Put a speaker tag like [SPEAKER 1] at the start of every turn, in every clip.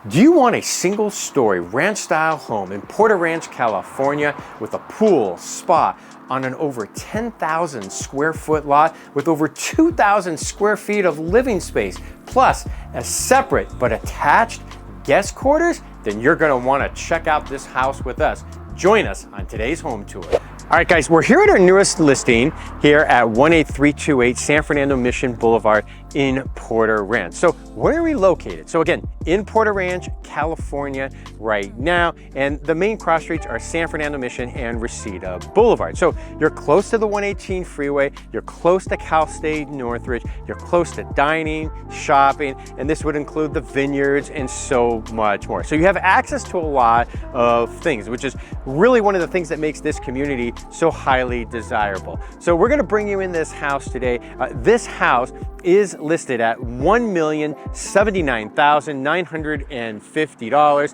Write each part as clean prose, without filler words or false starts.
[SPEAKER 1] Do you want a single-story ranch-style home in Porter Ranch, California with a pool, spa, on an over 10,000 square foot lot with over 2,000 square feet of living space, plus a separate but attached guest quarters? Then you're gonna wanna check out this house with us. Join us on today's home tour. All right, guys, we're here at our newest listing here at 18328 San Fernando Mission Boulevard in Porter Ranch. So where are we located? So again, in Porter Ranch, California right now, and the main cross streets are San Fernando Mission and Reseda Boulevard. So you're close to the 118 freeway, you're close to Cal State Northridge, you're close to dining, shopping, and this would include the vineyards and so much more. So you have access to a lot of things, which is really one of the things that makes this community so highly desirable. So we're gonna bring you in this house today. This house is listed at $1,079,950.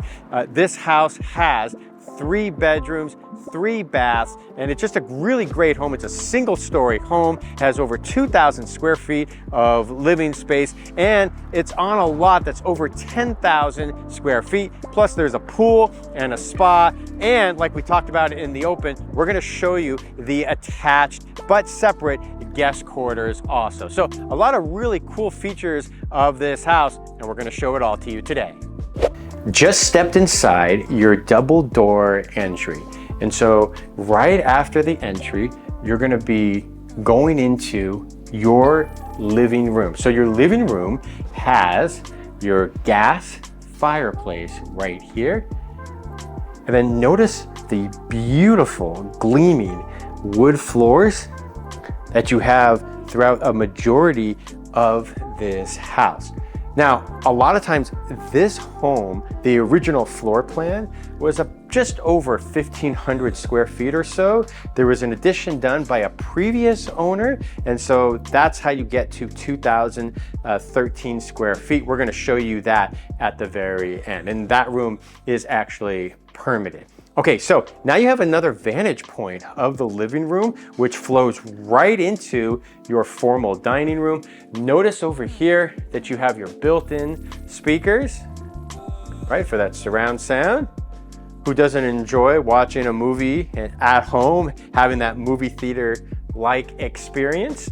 [SPEAKER 1] This house has 3 bedrooms, 3 baths, and it's just a really great home. It's a single-story home, has over 2,000 square feet of living space, and it's on a lot that's over 10,000 square feet. Plus there's a pool and a spa, and like we talked about in the open, we're gonna show you the attached but separate guest quarters also. So a lot of really cool features of this house, and we're gonna show it all to you today. Just stepped inside your double door entry. And so right after the entry, you're gonna be going into your living room. So your living room has your gas fireplace right here. And then notice the beautiful gleaming wood floors that you have throughout a majority of this house. Now, a lot of times this home, the original floor plan was just over 1,500 square feet or so. There was an addition done by a previous owner, and so that's how you get to 2,013 square feet. We're gonna show you that at the very end, and that room is actually permitted. Okay, so now you have another vantage point of the living room, which flows right into your formal dining room. Notice over here that you have your built-in speakers, right, for that surround sound. Who doesn't enjoy watching a movie at home, having that movie theater-like experience?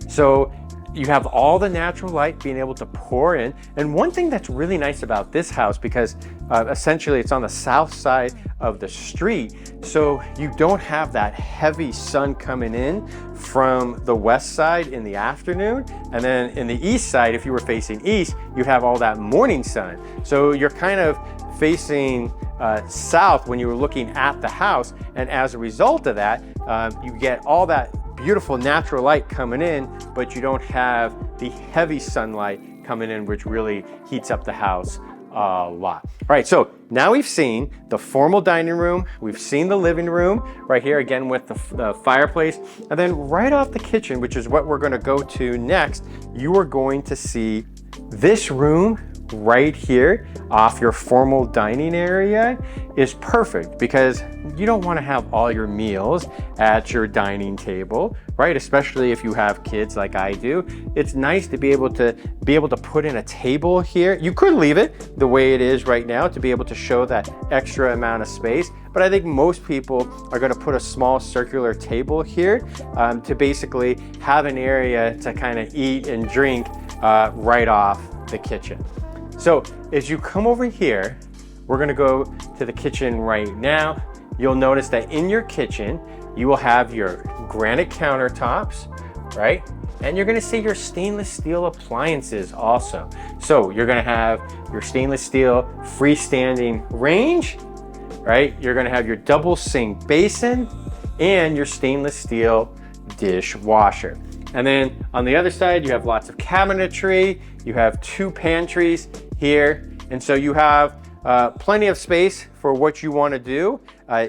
[SPEAKER 1] So you have all the natural light being able to pour in. And one thing that's really nice about this house, because essentially it's on the south side of the street, so you don't have that heavy sun coming in from the west side in the afternoon. And then in the east side, if you were facing east, you'd have all that morning sun. So you're kind of facing south when you were looking at the house. And as a result of that, you get all that beautiful natural light coming in, but you don't have the heavy sunlight coming in, which really heats up the house a lot. All right, so now we've seen the formal dining room, we've seen the living room right here again with the fireplace, and then right off the kitchen, which is what we're gonna go to next, you are going to see this room right here off your formal dining area is perfect because you don't want to have all your meals at your dining table, right? Especially if you have kids like I do. It's nice to be able to put in a table here. You could leave it the way it is right now to be able to show that extra amount of space, but I think most people are going to put a small circular table here to basically have an area to kind of eat and drink right off the kitchen. So as you come over here, we're gonna go to the kitchen right now. You'll notice that in your kitchen, you will have your granite countertops, right? And you're gonna see your stainless steel appliances also. So you're gonna have your stainless steel freestanding range, right? You're gonna have your double sink basin and your stainless steel dishwasher. And then on the other side, you have lots of cabinetry. You have 2 pantries here. And so you have plenty of space for what you want to do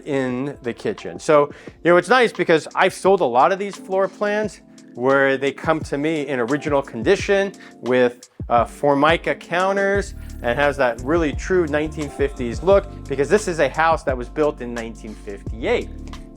[SPEAKER 1] in the kitchen. So, you know, it's nice because I've sold a lot of these floor plans where they come to me in original condition with Formica counters and has that really true 1950s look, because this is a house that was built in 1958.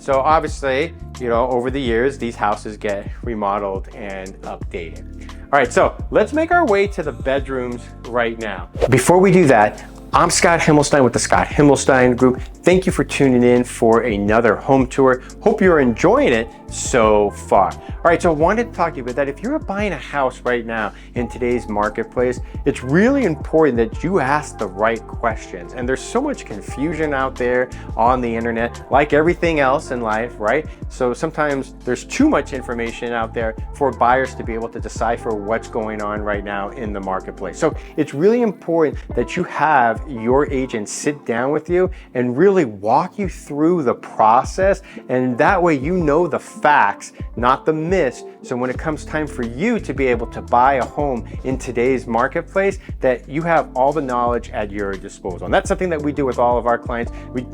[SPEAKER 1] So obviously, you know, over the years, these houses get remodeled and updated. All right, so let's make our way to the bedrooms right now. Before we do that, I'm Scott Himmelstein with the Scott Himmelstein Group. Thank you for tuning in for another home tour. Hope you're enjoying it so far. All right, so I wanted to talk to you about that. If you're buying a house right now in today's marketplace, it's really important that you ask the right questions. And there's so much confusion out there on the internet, like everything else in life, right? So sometimes there's too much information out there for buyers to be able to decipher what's going on right now in the marketplace. So it's really important that you have your agent sit down with you and really walk you through the process, and that way you know the facts, not the myths. So when it comes time for you to be able to buy a home in today's marketplace, that you have all the knowledge at your disposal. And that's something that we do with all of our clients. We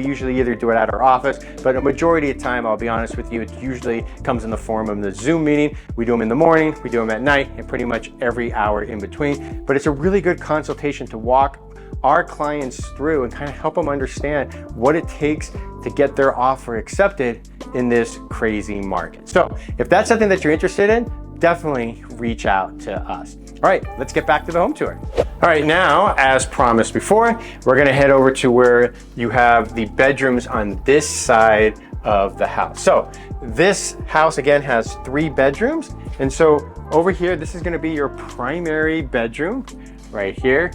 [SPEAKER 1] usually either do it at our office, but a majority of the time, I'll be honest with you, it usually comes in the form of the Zoom meeting. We do them in the morning, we do them at night, and pretty much every hour in between. But it's a really good consultation to walk our clients through and kind of help them understand what it takes to get their offer accepted in this crazy market. So if that's something that you're interested in, definitely reach out to us. All right, let's get back to the home tour. All right, now, as promised before, we're gonna head over to where you have the bedrooms on this side of the house. So this house again has 3 bedrooms. And so over here, this is gonna be your primary bedroom right here.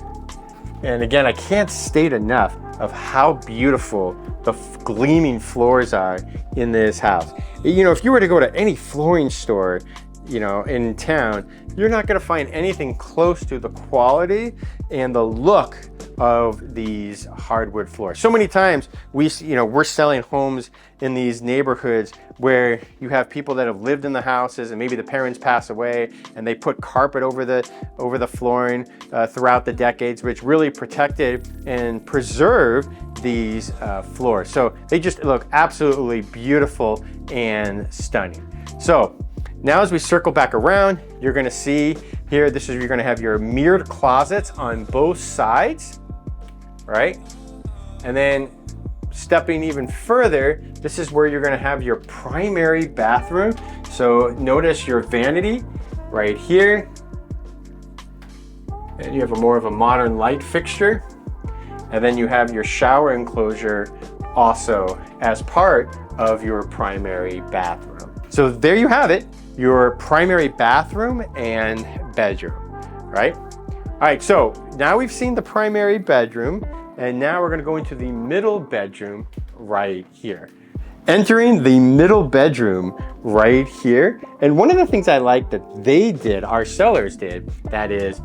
[SPEAKER 1] And again, I can't state enough of how beautiful the gleaming floors are in this house. You know, if you were to go to any flooring store, you know, in town, you're not gonna find anything close to the quality and the look of these hardwood floors. So many times we're selling homes in these neighborhoods where you have people that have lived in the houses and maybe the parents pass away and they put carpet over the flooring throughout the decades, which really protected and preserved these floors. So they just look absolutely beautiful and stunning. So now as we circle back around, you're gonna see here, you're gonna have your mirrored closets on both sides, right? And then stepping even further, this is where you're gonna have your primary bathroom. So notice your vanity right here. And you have more of a modern light fixture. And then you have your shower enclosure also as part of your primary bathroom. So there you have it, your primary bathroom and bedroom, right? All right, so now we've seen the primary bedroom, and now we're gonna go into the middle bedroom right here. Entering the middle bedroom right here, and one of the things I like that they did, our sellers did, that is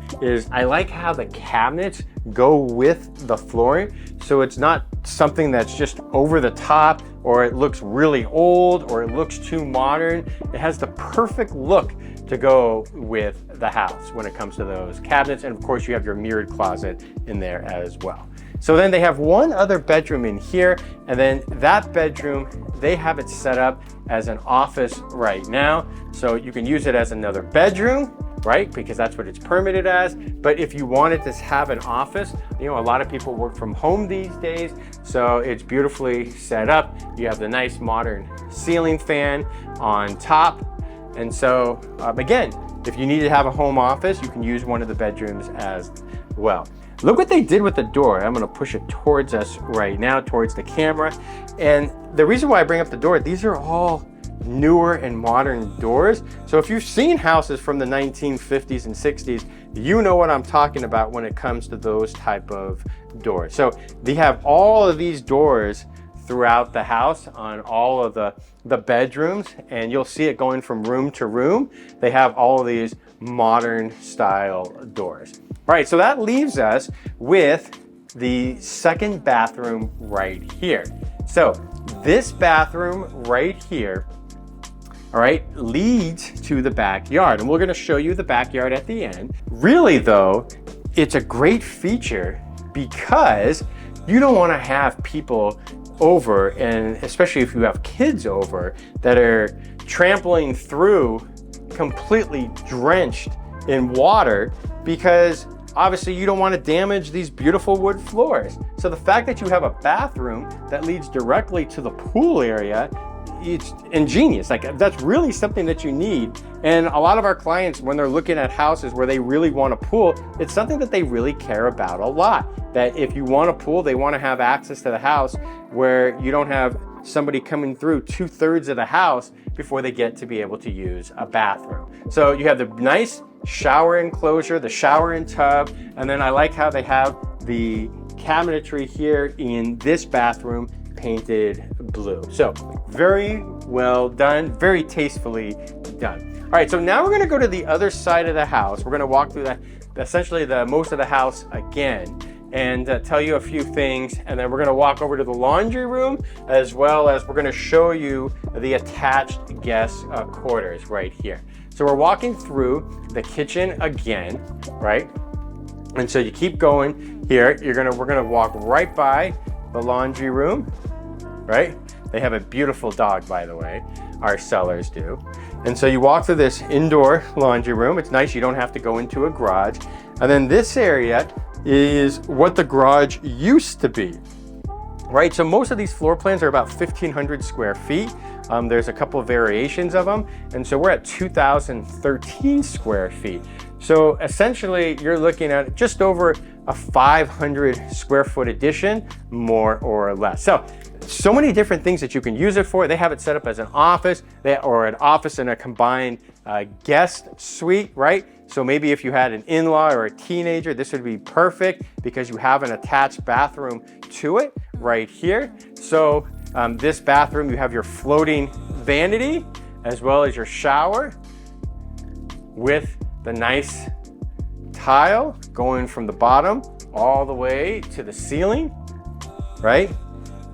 [SPEAKER 1] I like how the cabinets go with the flooring, so it's not something that's just over the top, or it looks really old, or it looks too modern. It has the perfect look to go with the house when it comes to those cabinets, and of course you have your mirrored closet in there as well. So then they have one other bedroom in here, and then that bedroom, they have it set up as an office right now. So you can use it as another bedroom, right? Because that's what it's permitted as. But if you wanted to have an office, you know, a lot of people work from home these days, so it's beautifully set up. You have the nice modern ceiling fan on top. And so again, if you need to have a home office, you can use one of the bedrooms as well. Look what they did with the door. I'm gonna push it towards us right now, towards the camera. And the reason why I bring up the door, these are all newer and modern doors. So if you've seen houses from the 1950s and 60s, you know what I'm talking about when it comes to those type of doors. So they have all of these doors throughout the house on all of the bedrooms, and you'll see it going from room to room. They have all of these modern style doors. All right, so that leaves us with the second bathroom right here. So this bathroom right here, all right, leads to the backyard, and we're gonna show you the backyard at the end. Really though, it's a great feature because you don't wanna have people over, and especially if you have kids over, that are trampling through completely drenched in water, because obviously you don't want to damage these beautiful wood floors. So the fact that you have a bathroom that leads directly to the pool area it's ingenious. Like, that's really something that you need. And a lot of our clients, when they're looking at houses where they really want a pool, it's something that they really care about a lot. That if you want a pool, they want to have access to the house where you don't have somebody coming through 2/3 of the house before they get to be able to use a bathroom. So you have the nice shower enclosure, the shower and tub, and then I like how they have the cabinetry here in this bathroom painted blue. So very well done, very tastefully done. All right, so now we're gonna go to the other side of the house. We're gonna walk through essentially most of the house again, and tell you a few things, and then we're gonna walk over to the laundry room, as well as we're gonna show you the attached guest quarters right here. So we're walking through the kitchen again, right? And so you keep going here. We're gonna walk right by the laundry room, right? They have a beautiful dog, by the way. Our sellers do. And so you walk through this indoor laundry room. It's nice, you don't have to go into a garage. And then this area is what the garage used to be, right? So most of these floor plans are about 1,500 square feet. There's a couple of variations of them. And so we're at 2,013 square feet. So essentially you're looking at just over a 500 square foot addition, more or less. So many different things that you can use it for. They have it set up as an office, or an office and a combined guest suite, right? So maybe if you had an in-law or a teenager, this would be perfect because you have an attached bathroom to it right here. So this bathroom, you have your floating vanity as well as your shower with the nice tile going from the bottom all the way to the ceiling, right?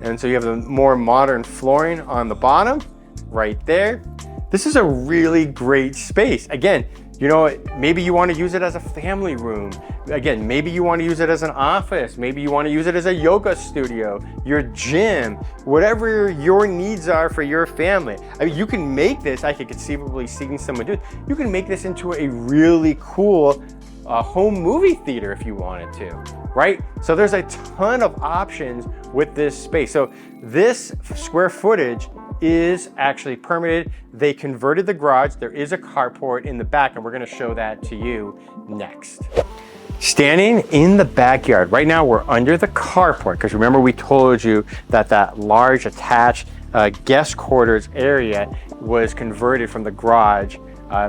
[SPEAKER 1] And so you have the more modern flooring on the bottom right there. This is a really great space. Again, you know, maybe you want to use it as a family room. Again, maybe you want to use it as an office. Maybe you want to use it as a yoga studio, your gym, whatever your needs are for your family. I mean, you can make this, I could conceivably see someone do it. You can make this into a really cool home movie theater if you wanted to, right? So there's a ton of options with this space. So this square footage is actually permitted. They converted the garage. There is a carport in the back, and we're gonna show that to you next. Standing in the backyard, right now we're under the carport, because remember we told you that that large attached guest quarters area was converted from the garage.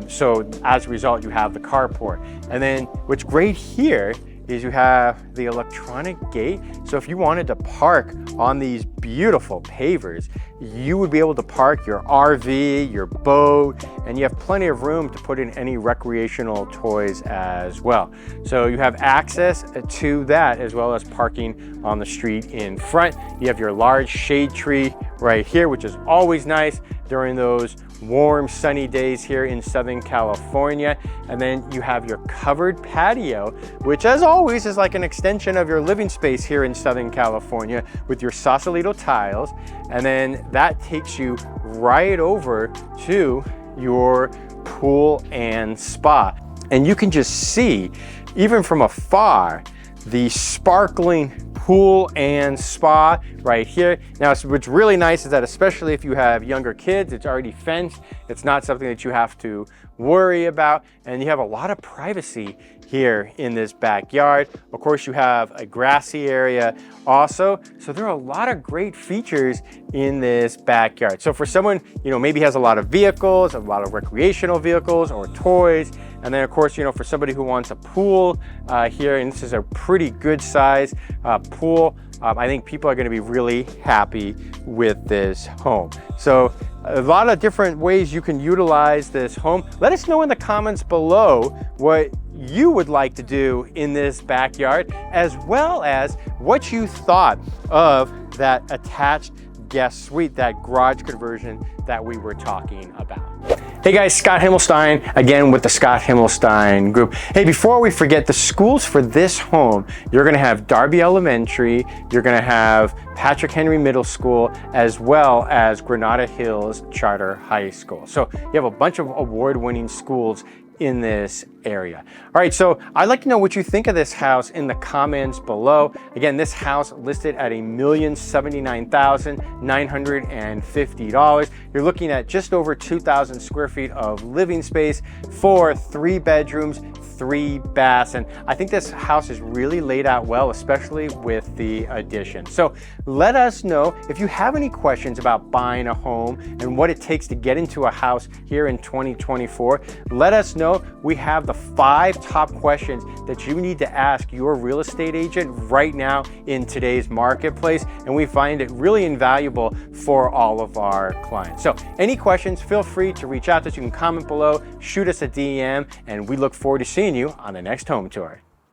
[SPEAKER 1] So as a result, you have the carport. And then what's great here is you have the electronic gate. So if you wanted to park on these beautiful pavers, you would be able to park your RV, your boat, and you have plenty of room to put in any recreational toys as well. So you have access to that, as well as parking on the street in front. You have your large shade tree right here, which is always nice during those warm sunny days here in Southern California. And then you have your covered patio, which as always is like an extension of your living space here in Southern California with your Sausalito tiles. And then that takes you right over to your pool and spa. And you can just see, even from afar, the sparkling pool and spa right here. Now, what's really nice is that, especially if you have younger kids, it's already fenced. It's not something that you have to worry about, and you have a lot of privacy here in this backyard. Of course, you have a grassy area also. So there are a lot of great features in this backyard. So for someone, you know, maybe has a lot of vehicles, a lot of recreational vehicles or toys, and then of course, you know, for somebody who wants a pool here, and this is a pretty good size pool, I think people are going to be really happy with this home. So a lot of different ways you can utilize this home. Let us know in the comments below what you would like to do in this backyard, as well as what you thought of that attached guest suite, that garage conversion that we were talking about. Hey guys, Scott Himmelstein again with the Scott Himmelstein Group. Hey, before we forget, the schools for this home, you're gonna have Darby Elementary, you're gonna have Patrick Henry Middle School, as well as Granada Hills Charter High School. So you have a bunch of award-winning schools in this area. All right, so I'd like to know what you think of this house in the comments below. Again, this house listed at $1,079,950. You're looking at just over 2,000 square feet of living space for 3 bedrooms, 3 baths, and I think this house is really laid out well, especially with the addition. So let us know if you have any questions about buying a home and what it takes to get into a house here in 2024. Let us know. We have the 5 top questions that you need to ask your real estate agent right now in today's marketplace, and we find it really invaluable for all of our clients. So any questions, feel free to reach out to us. You can comment below, shoot us a DM, and we look forward to seeing you on the next home tour.